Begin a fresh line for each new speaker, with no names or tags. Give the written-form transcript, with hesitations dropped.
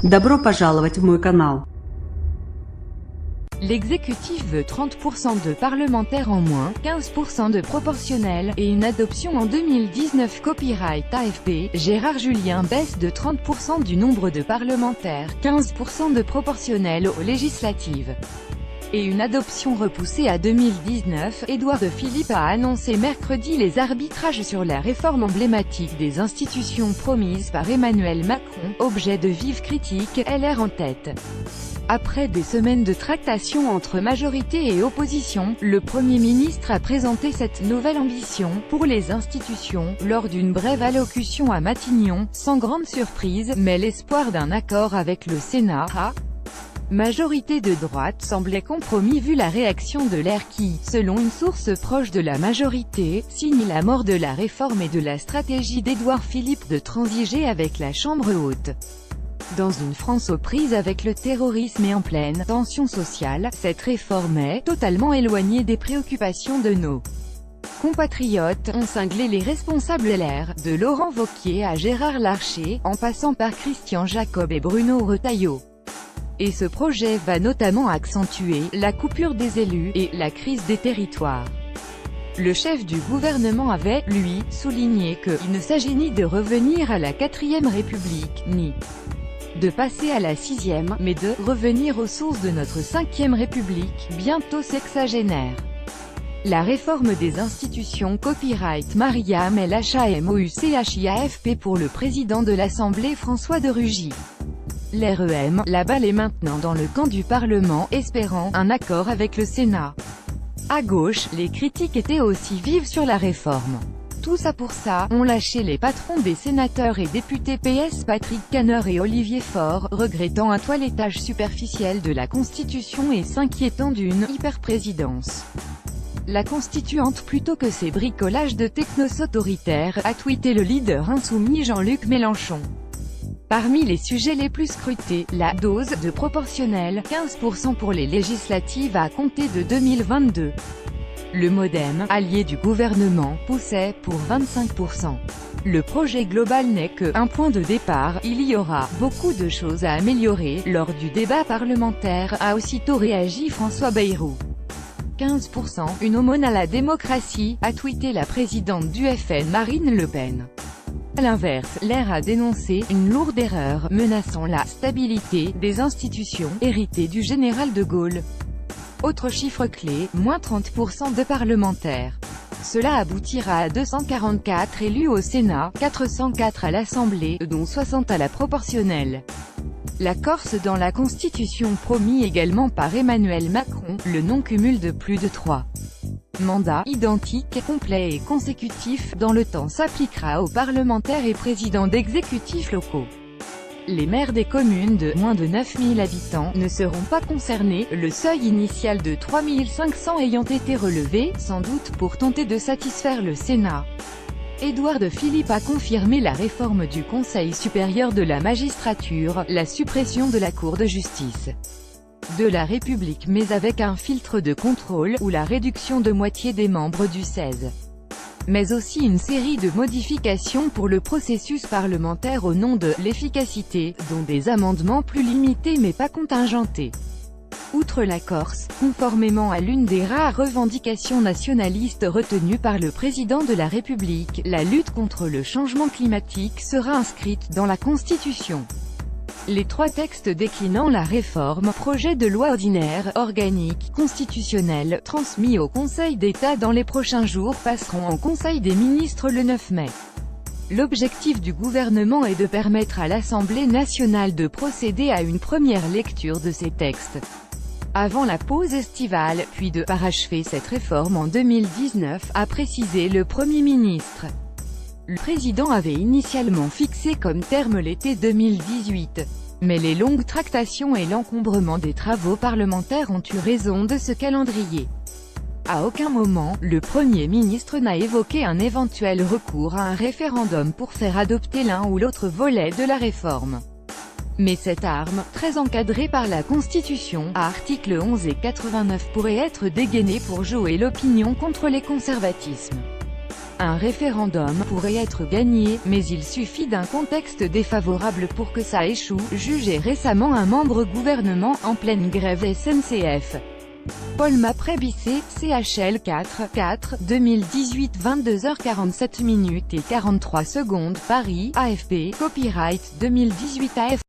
Добро пожаловать в мой канал.
L'exécutif veut 30% de parlementaires en moins, 15% de proportionnels, et une adoption en 2019. Copyright AFP, Gérard Julien baisse de 30% du nombre de parlementaires, 15% de proportionnels aux législatives. Et une adoption repoussée à 2019, Édouard Philippe a annoncé mercredi les arbitrages sur la réforme emblématique des institutions promise par Emmanuel Macron, objet de vives critiques, LR en tête. Après des semaines de tractations entre majorité et opposition, le Premier ministre a présenté cette nouvelle ambition pour les institutions, lors d'une brève allocution à Matignon, sans grande surprise, mais l'espoir d'un accord avec le Sénat a majorité de droite semblait compromis vu la réaction de LR qui, selon une source proche de la majorité, signe la mort de la réforme et de la stratégie d'Édouard Philippe de transiger avec la Chambre haute. Dans une France aux prises avec le terrorisme et en pleine tension sociale, cette réforme est totalement éloignée des préoccupations de nos compatriotes, ont cinglé les responsables LR, de Laurent Wauquiez à Gérard Larcher, en passant par Christian Jacob et Bruno Retailleau. Et ce projet va notamment accentuer la coupure des élus et la crise des territoires. Le chef du gouvernement avait, lui, souligné qu'il ne s'agit ni de revenir à la 4e République, ni de passer à la 6e, mais de revenir aux sources de notre 5e République, bientôt sexagénaire. La réforme des institutions. Copyright Mariam El HAMOUCHIAFP pour le président de l'Assemblée François de Rugy. L'REM, la balle est maintenant dans le camp du Parlement, espérant un accord avec le Sénat. À gauche, les critiques étaient aussi vives sur la réforme. Tout ça pour ça, ont lâché les patrons des sénateurs et députés PS Patrick Kanner et Olivier Faure, regrettant un toilettage superficiel de la Constitution et s'inquiétant d'une « hyperprésidence ». La constituante plutôt que ces bricolages de technos autoritaires, a tweeté le leader insoumis Jean-Luc Mélenchon. Parmi les sujets les plus scrutés, la dose de proportionnel, 15% pour les législatives à compter de 2022. Le MoDem, allié du gouvernement, poussait pour 25%. Le projet global n'est que un point de départ, il y aura beaucoup de choses à améliorer lors du débat parlementaire, a aussitôt réagi François Bayrou. 15%, une aumône à la démocratie, a tweeté la présidente du FN Marine Le Pen. À l'inverse, LR a dénoncé une lourde erreur menaçant la stabilité des institutions héritées du général de Gaulle. Autre chiffre clé, moins 30% de parlementaires. Cela aboutira à 244 élus au Sénat, 404 à l'Assemblée, dont 60 à la proportionnelle. La Corse dans la Constitution promis également par Emmanuel Macron, le non-cumul de plus de 3 mandats identiques, complets et consécutifs dans le temps s'appliquera aux parlementaires et présidents d'exécutifs locaux. Les maires des communes de moins de 9000 habitants ne seront pas concernés, le seuil initial de 3500 ayant été relevé, sans doute pour tenter de satisfaire le Sénat. Édouard Philippe a confirmé la réforme du Conseil supérieur de la magistrature, la suppression de la Cour de justice de la République mais avec un filtre de contrôle, ou la réduction de moitié des membres du 16. Mais aussi une série de modifications pour le processus parlementaire au nom de l'efficacité, dont des amendements plus limités mais pas contingentés. Outre la Corse, conformément à l'une des rares revendications nationalistes retenues par le président de la République, la lutte contre le changement climatique sera inscrite dans la Constitution. Les 3 textes déclinant la réforme, projet de loi ordinaire, organique, constitutionnel, transmis au Conseil d'État dans les prochains jours passeront en Conseil des ministres le 9 mai. L'objectif du gouvernement est de permettre à l'Assemblée nationale de procéder à une première lecture de ces textes avant la pause estivale, puis de parachever cette réforme en 2019, a précisé le Premier ministre. Le président avait initialement fixé comme terme l'été 2018. Mais les longues tractations et l'encombrement des travaux parlementaires ont eu raison de ce calendrier. À aucun moment, le Premier ministre n'a évoqué un éventuel recours à un référendum pour faire adopter l'un ou l'autre volet de la réforme. Mais cette arme, très encadrée par la Constitution, à articles 11 et 89 pourrait être dégainée pour jouer l'opinion contre les conservatismes. Un référendum pourrait être gagné, mais il suffit d'un contexte défavorable pour que ça échoue, jugeait récemment un membre gouvernement en pleine grève SNCF. Paul Maprébissé, CHL 4, 2018 22h47 minutes et 43 secondes, Paris, AFP, copyright 2018 AFP.